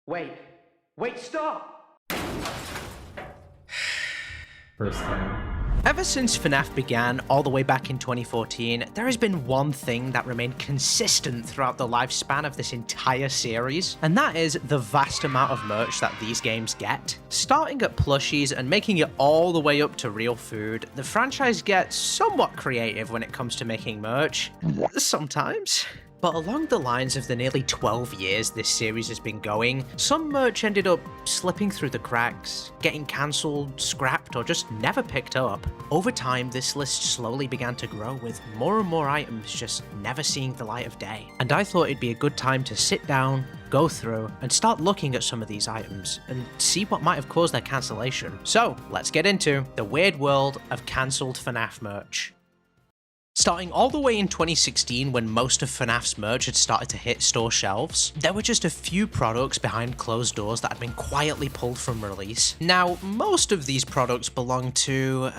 Wait, stop! First time. Ever since FNAF began, all the way back in 2014, there has been one thing that remained consistent throughout the lifespan of this entire series, and that is the vast amount of merch that these games get. Starting at plushies and making it all the way up to real food, the franchise gets somewhat creative when it comes to making merch. Sometimes. But along the lines of the nearly 12 years this series has been going, some merch ended up slipping through the cracks, getting cancelled, scrapped, or just never picked up. Over time, this list slowly began to grow, with more and more items just never seeing the light of day. And I thought it'd be a good time to sit down, go through, and start looking at some of these items, and see what might have caused their cancellation. So, let's get into the weird world of cancelled FNAF merch. Starting all the way in 2016, when most of FNAF's merch had started to hit store shelves, there were just a few products behind closed doors that had been quietly pulled from release. Now, most of these products belonged to,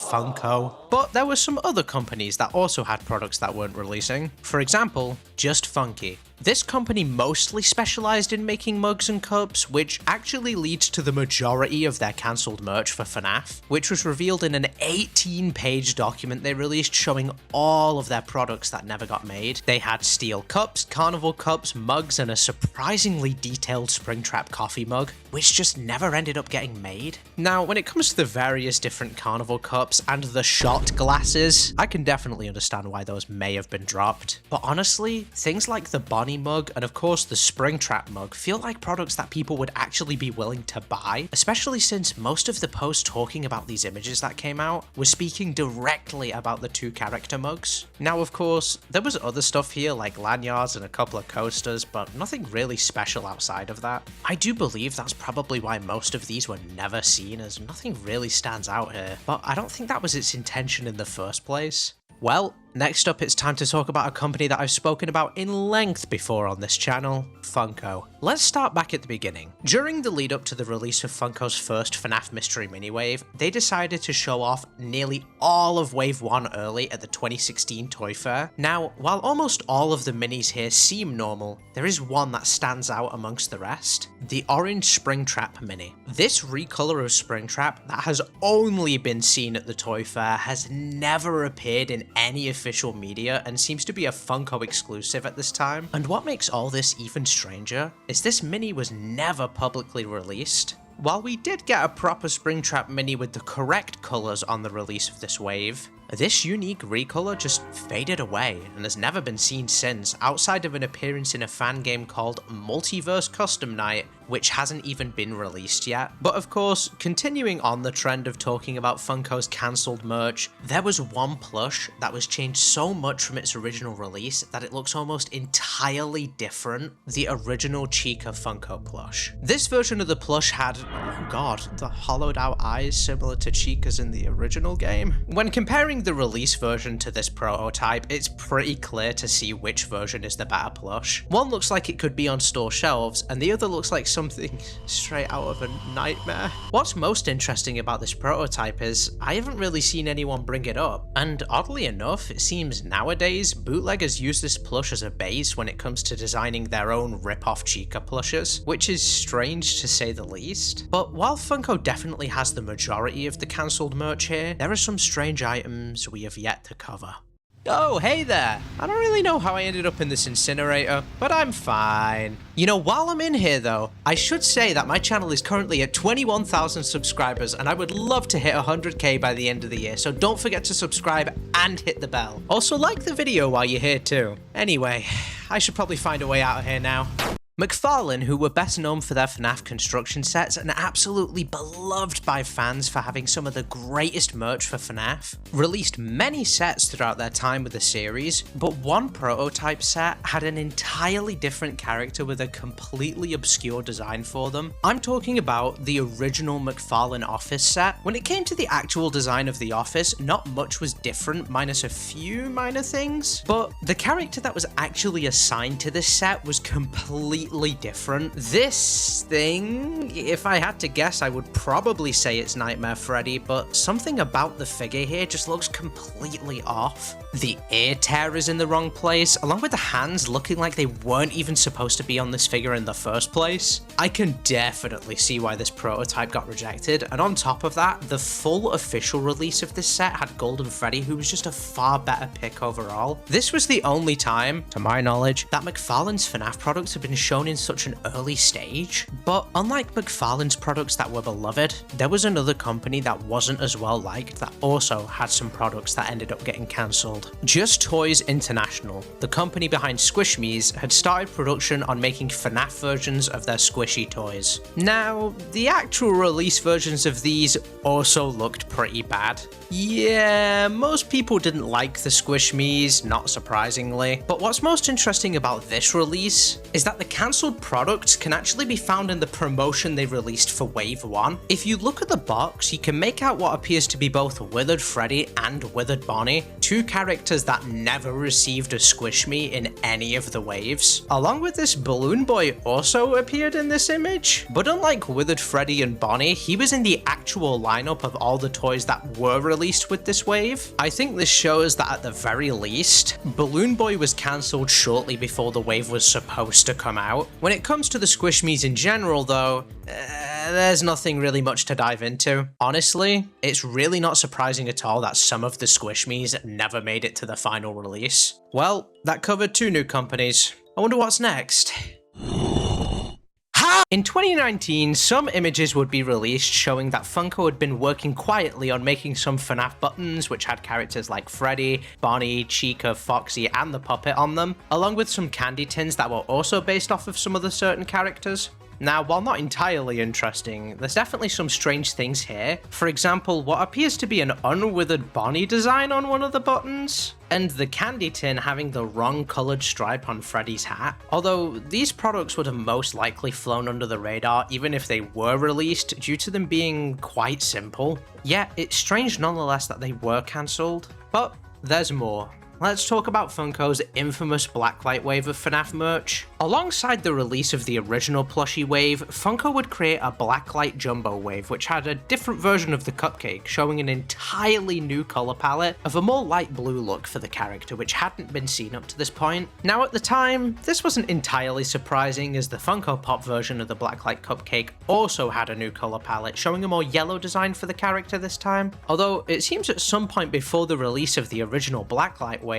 Funko, but there were some other companies that also had products that weren't releasing. For example, Just Funky. This company mostly specialized in making mugs and cups, which actually leads to the majority of their cancelled merch for FNAF, which was revealed in an 18-page document they released showing all of their products that never got made. They had steel cups, carnival cups, mugs, and a surprisingly detailed Springtrap coffee mug, which just never ended up getting made. Now, when it comes to the various different carnival cups and the shot glasses, I can definitely understand why those may have been dropped. But honestly, things like the Bonnie mug and of course the Springtrap mug feel like products that people would actually be willing to buy, especially since most of the posts talking about these images that came out were speaking directly about the two character mugs. Now of course, there was other stuff here like lanyards and a couple of coasters, but nothing really special outside of that. I do believe that's probably why most of these were never seen, as nothing really stands out here, but I don't think that was its intention in the first place. Well, next up it's time to talk about a company that I've spoken about in length before on this channel, Funko. Let's start back at the beginning. During the lead up to the release of Funko's first FNAF Mystery Mini Wave, they decided to show off nearly all of Wave 1 early at the 2016 Toy Fair. Now, while almost all of the minis here seem normal, there is one that stands out amongst the rest: the orange Springtrap mini. This recolor of Springtrap that has only been seen at the Toy Fair has never appeared in any official media and seems to be a Funko exclusive at this time. And what makes all this even stranger is this mini was never publicly released. While we did get a proper Springtrap mini with the correct colours on the release of this wave, this unique recolor just faded away and has never been seen since, outside of an appearance in a fan game called Multiverse Custom Night, which hasn't even been released yet. But of course, continuing on the trend of talking about Funko's cancelled merch, there was one plush that was changed so much from its original release that it looks almost entirely different: the original Chica Funko plush. This version of the plush had, oh god, the hollowed out eyes similar to Chica's in the original game. When comparing the release version to this prototype, it's pretty clear to see which version is the better plush. One looks like it could be on store shelves, and the other looks like something straight out of a nightmare. What's most interesting about this prototype is I haven't really seen anyone bring it up, and oddly enough, it seems nowadays bootleggers use this plush as a base when it comes to designing their own rip-off Chica plushes, which is strange to say the least. But while Funko definitely has the majority of the cancelled merch here, there are some strange items we have yet to cover. Oh, hey there! I don't really know how I ended up in this incinerator, but I'm fine. You know, while I'm in here though, I should say that my channel is currently at 21,000 subscribers and I would love to hit 100k by the end of the year, so don't forget to subscribe and hit the bell. Also, like the video while you're here too. Anyway, I should probably find a way out of here now. McFarlane, who were best known for their FNAF construction sets and absolutely beloved by fans for having some of the greatest merch for FNAF, released many sets throughout their time with the series, but one prototype set had an entirely different character with a completely obscure design for them. I'm talking about the original McFarlane office set. When it came to the actual design of the office, not much was different minus a few minor things, but the character that was actually assigned to this set was completely completely different. This thing, if I had to guess, I would probably say it's Nightmare Freddy, but something about the figure here just looks completely off. The ear tear is in the wrong place, along with the hands looking like they weren't even supposed to be on this figure in the first place. I can definitely see why this prototype got rejected, and on top of that, the full official release of this set had Golden Freddy, who was just a far better pick overall. This was the only time, to my knowledge, that McFarlane's FNAF products have been shown in such an early stage. But unlike McFarlane's products that were beloved, there was another company that wasn't as well liked that also had some products that ended up getting cancelled. Just Toys International, the company behind Squish Me's, had started production on making FNAF versions of their squishy toys. Now, the actual release versions of these also looked pretty bad. Yeah, most people didn't like the Squish Me's, not surprisingly, but what's most interesting about this release is that the cancelled products can actually be found in the promotion they released for Wave 1. If you look at the box, you can make out what appears to be both Withered Freddy and Withered Bonnie, two characters that never received a Squish Me in any of the waves. Along with this, Balloon Boy also appeared in this image, but unlike Withered Freddy and Bonnie, he was in the actual lineup of all the toys that were released with this wave. I think this shows that at the very least, Balloon Boy was cancelled shortly before the wave was supposed to come out. When it comes to the Squish Me's in general though, there's nothing really much to dive into. Honestly, it's really not surprising at all that some of the Squish Me's never made it to the final release. Well, that covered two new companies. I wonder what's next. In 2019, some images would be released showing that Funko had been working quietly on making some FNAF buttons which had characters like Freddy, Bonnie, Chica, Foxy, and the puppet on them, along with some candy tins that were also based off of some other certain characters. Now, while not entirely interesting, there's definitely some strange things here. For example, what appears to be an unwithered Bonnie design on one of the buttons, and the candy tin having the wrong coloured stripe on Freddy's hat. Although these products would have most likely flown under the radar even if they were released due to them being quite simple. Yet, it's strange nonetheless that they were cancelled. But there's more. Let's talk about Funko's infamous Blacklight wave of FNAF merch. Alongside the release of the original plushie wave, Funko would create a Blacklight Jumbo wave which had a different version of the cupcake, showing an entirely new colour palette of a more light blue look for the character which hadn't been seen up to this point. Now at the time, this wasn't entirely surprising as the Funko Pop version of the Blacklight Cupcake also had a new colour palette, showing a more yellow design for the character this time. Although it seems at some point before the release of the original Blacklight wave,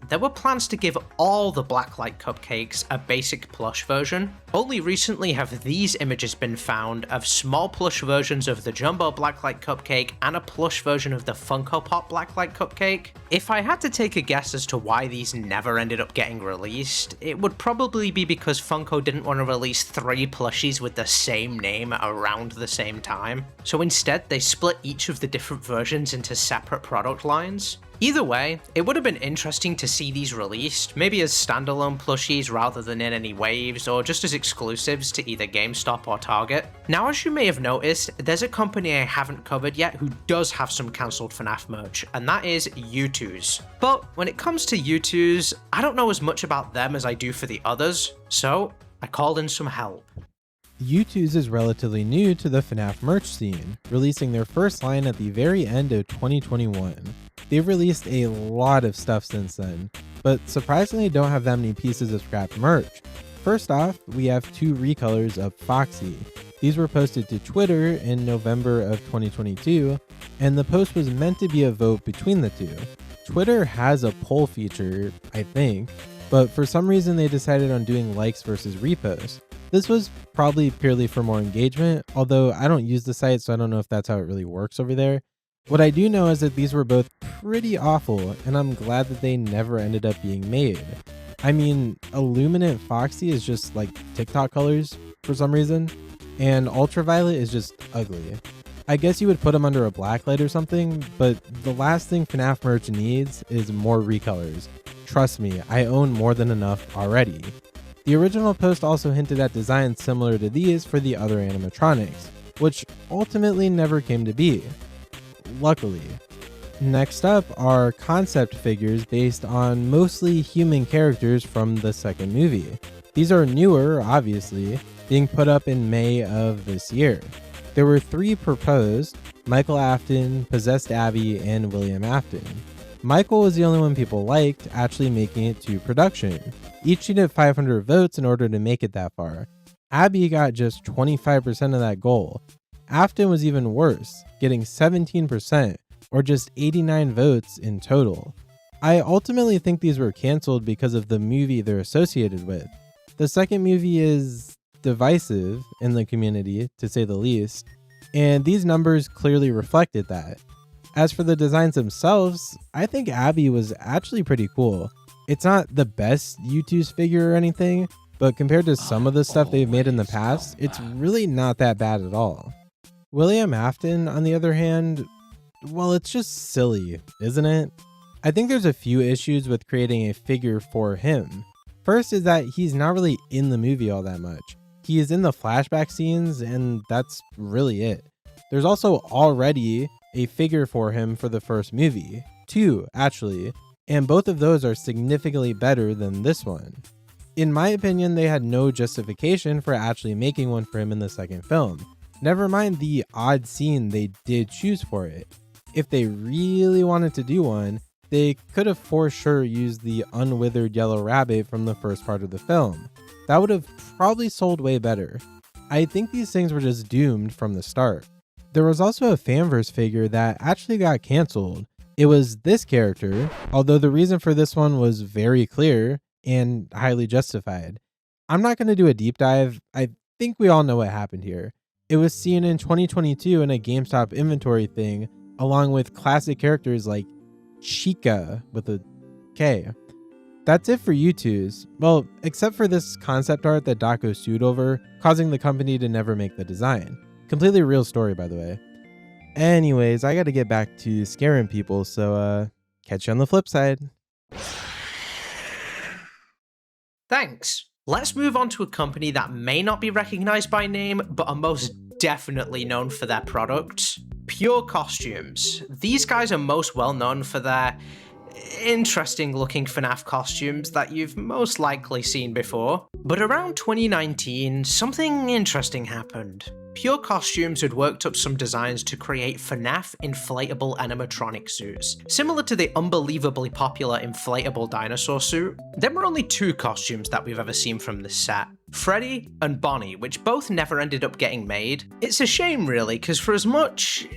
there were plans to give all the Blacklight Cupcakes a basic plush version. Only recently have these images been found of small plush versions of the Jumbo Blacklight Cupcake and a plush version of the Funko Pop Blacklight Cupcake. If I had to take a guess as to why these never ended up getting released, it would probably be because Funko didn't want to release 3 plushies with the same name around the same time. So instead, they split each of the different versions into separate product lines. Either way, it would have been interesting to see these released, maybe as standalone plushies rather than in any waves, or just as exclusives to either GameStop or Target. Now, as you may have noticed, there's a company I haven't covered yet who does have some cancelled FNAF merch, and that is Youtooz. But when it comes to Youtooz, I don't know as much about them as I do for the others, so I called in some help. Youtooz is relatively new to the FNAF merch scene, releasing their first line at the very end of 2021. They've released a lot of stuff since then, but surprisingly don't have that many pieces of scrapped merch. First off, we have 2 recolors of Foxy. These were posted to Twitter in November of 2022, and the post was meant to be a vote between the two. Twitter has a poll feature, I think, but for some reason they decided on doing likes versus reposts. This was probably purely for more engagement, although I don't use the site, so I don't know if that's how it really works over there. What I do know is that these were both pretty awful, and I'm glad that they never ended up being made. I mean, Illuminate Foxy is just like TikTok colors for some reason, and Ultraviolet is just ugly. I guess you would put them under a blacklight or something, but the last thing FNAF merch needs is more recolors. Trust me, I own more than enough already. The original post also hinted at designs similar to these for the other animatronics, which ultimately never came to be. Luckily. Next up are concept figures based on mostly human characters from the second movie. These are newer, obviously, being put up in May of this year. There were 3 proposed: Michael Afton, Possessed Abby, and William Afton. Michael was the only one people liked, actually making it to production. Each needed 500 votes in order to make it that far. Abby got just 25% of that goal. Afton was even worse, getting 17%, or just 89 votes in total. I ultimately think these were canceled because of the movie they're associated with. The second movie is divisive in the community, to say the least, and these numbers clearly reflected that. As for the designs themselves, I think Abby was actually pretty cool. It's not the best Youtooz figure or anything, but compared to some of the stuff they've made in the past, it's really not that bad at all. William Afton, on the other hand, well, it's just silly, isn't it? I think there's a few issues with creating a figure for him. First is that he's not really in the movie all that much. He is in the flashback scenes, and that's really it. There's also already a figure for him for the first movie. 2, actually, and both of those are significantly better than this one. In my opinion, they had no justification for actually making one for him in the second film. Never mind the odd scene they did choose for it. If they really wanted to do one, they could have for sure used the unwithered yellow rabbit from the first part of the film. That would have probably sold way better. I think these things were just doomed from the start. There was also a Fanverse figure that actually got canceled. It was this character, although the reason for this one was very clear and highly justified. I'm not going to do a deep dive. I think we all know what happened here. It was seen in 2022 in a GameStop inventory thing, along with classic characters like Chica with a K. That's it for Youtooz. Well, except for this concept art that Daco sued over, causing the company to never make the design. Completely real story, by the way. Anyways, I gotta get back to scaring people, so catch you on the flip side. Thanks. Let's move on to a company that may not be recognized by name, but are most definitely known for their products. Pure Costumes. These guys are most well known for their interesting looking FNAF costumes that you've most likely seen before. But around 2019, something interesting happened. Pure Costumes had worked up some designs to create FNAF inflatable animatronic suits, similar to the unbelievably popular inflatable dinosaur suit. There were only 2 costumes that we've ever seen from this set: Freddy and Bonnie, which both never ended up getting made. It's a shame really, because for as much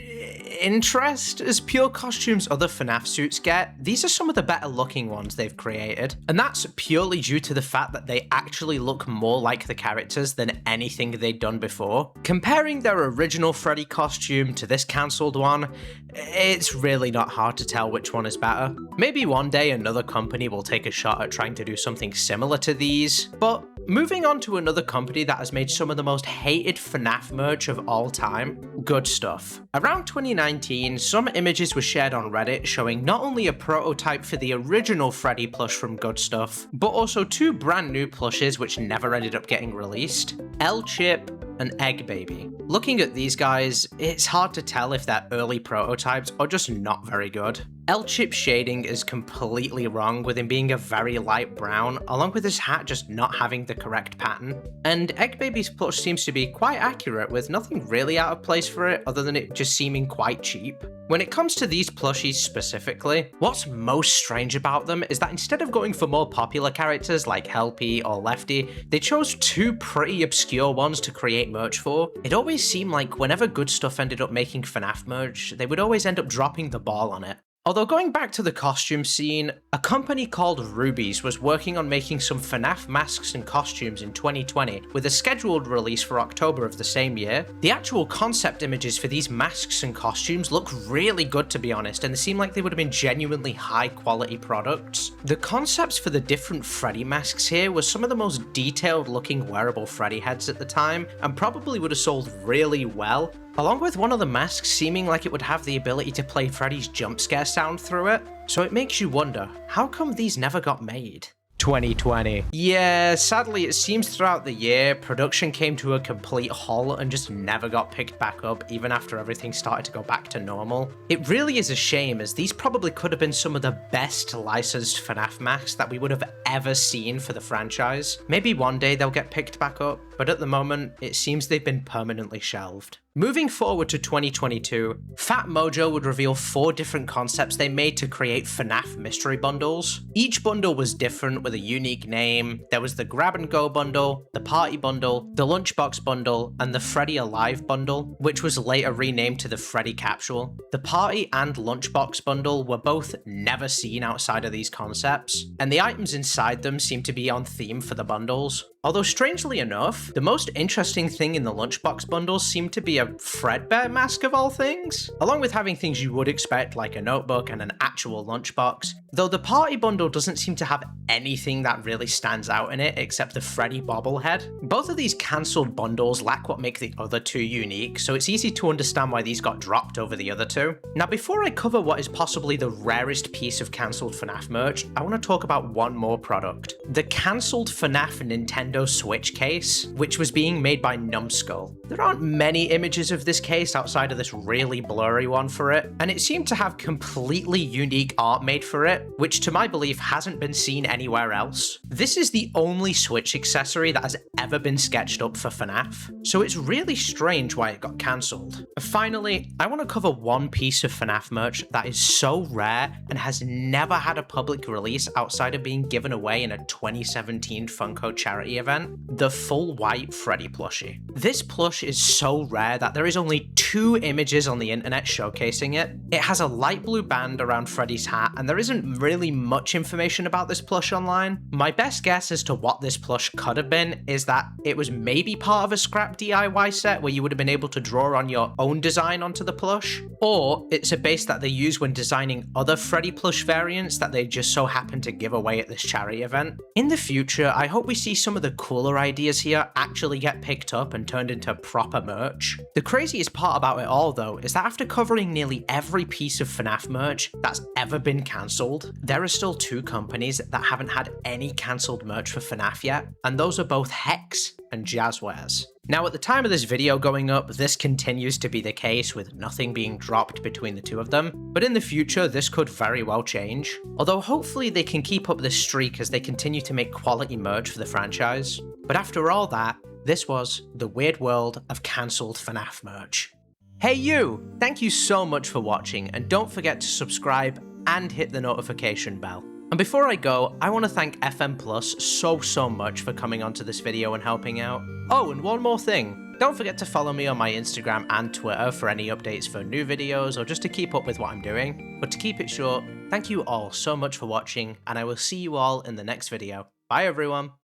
interest as Pure Costumes' other FNAF suits get, these are some of the better looking ones they've created. And that's purely due to the fact that they actually look more like the characters than anything they'd done before. Comparing their original Freddy costume to this cancelled one, it's really not hard to tell which one is better. Maybe one day another company will take a shot at trying to do something similar to these, but moving on to another company that has made some of the most hated FNAF merch of all time, Good Stuff. Around 2019, some images were shared on Reddit showing not only a prototype for the original Freddy plush from Good Stuff, but also 2 brand new plushes which never ended up getting released: L-Chip and Egg Baby. Looking at these guys, it's hard to tell if they're early prototypes or just not very good. L-Chip shading is completely wrong, with him being a very light brown, along with his hat just not having the correct pattern. And Egg Baby's plush seems to be quite accurate, with nothing really out of place for it other than it just seeming quite cheap. When it comes to these plushies specifically, what's most strange about them is that instead of going for more popular characters like Helpy or Lefty, they chose 2 pretty obscure ones to create merch for. It always seemed like whenever Good Stuff ended up making FNAF merch, they would always end up dropping the ball on it. Although going back to the costume scene, a company called Rubies was working on making some FNAF masks and costumes in 2020, with a scheduled release for October of the same year. The actual concept images for these masks and costumes look really good, to be honest, and they seem like they would have been genuinely high quality products. The concepts for the different Freddy masks here were some of the most detailed looking wearable Freddy heads at the time, and probably would have sold really well, along with one of the masks seeming like it would have the ability to play Freddy's jump scare sound through it. So it makes you wonder, how come these never got made? 2020. Yeah, sadly, it seems throughout the year, production came to a complete halt and just never got picked back up, even after everything started to go back to normal. It really is a shame, as these probably could have been some of the best licensed FNAF masks that we would have ever seen for the franchise. Maybe one day they'll get picked back up, but at the moment, it seems they've been permanently shelved. Moving forward to 2022, Fat Mojo would reveal 4 different concepts they made to create FNAF mystery bundles. Each bundle was different with a unique name. There was the Grab and Go bundle, the Party bundle, the Lunchbox bundle, and the Freddy Alive bundle, which was later renamed to the Freddy Capsule. The Party and Lunchbox bundle were both never seen outside of these concepts, and the items inside them seemed to be on theme for the bundles. Although strangely enough, the most interesting thing in the Lunchbox bundles seemed to be a Fredbear mask of all things, along with having things you would expect like a notebook and an actual lunchbox, though the Party bundle doesn't seem to have anything that really stands out in it except the Freddy bobblehead. Both of these cancelled bundles lack what make the other 2 unique, so it's easy to understand why these got dropped over the other 2. Now before I cover what is possibly the rarest piece of cancelled FNAF merch, I want to talk about one more product. The cancelled FNAF Nintendo Switch case, which was being made by Numskull. There aren't many images of this case outside of this really blurry one for it, and it seemed to have completely unique art made for it, which to my belief hasn't been seen anywhere else. This is the only Switch accessory that has ever been sketched up for FNAF, so it's really strange why it got cancelled. Finally, I want to cover one piece of FNAF merch that is so rare and has never had a public release outside of being given away in a 2017 Funko charity event: the full white Freddy plushie. This plush is so rare that there is only 2 images on the internet showcasing it. It has a light blue band around Freddy's hat, and there isn't really much information about this plush online. My best guess as to what this plush could have been is that it was maybe part of a scrap DIY set where you would have been able to draw on your own design onto the plush, or it's a base that they use when designing other Freddy plush variants that they just so happen to give away at this charity event. In the future, I hope we see some of the cooler ideas here actually get picked up and turned into proper merch. The craziest part about it all though is that after covering nearly every piece of FNAF merch that's ever been cancelled, there are still 2 companies that haven't had any cancelled merch for FNAF yet, and those are both Hex and Jazwares. Now at the time of this video going up, this continues to be the case with nothing being dropped between the 2 of them, but in the future this could very well change, although hopefully they can keep up this streak as they continue to make quality merch for the franchise. But after all that, this was the weird world of cancelled FNAF merch. Hey you! Thank you so much for watching, and don't forget to subscribe and hit the notification bell. And before I go, I want to thank FM Plus so much for coming onto this video and helping out. Oh, and one more thing. Don't forget to follow me on my Instagram and Twitter for any updates for new videos or just to keep up with what I'm doing. But to keep it short, thank you all so much for watching, and I will see you all in the next video. Bye everyone!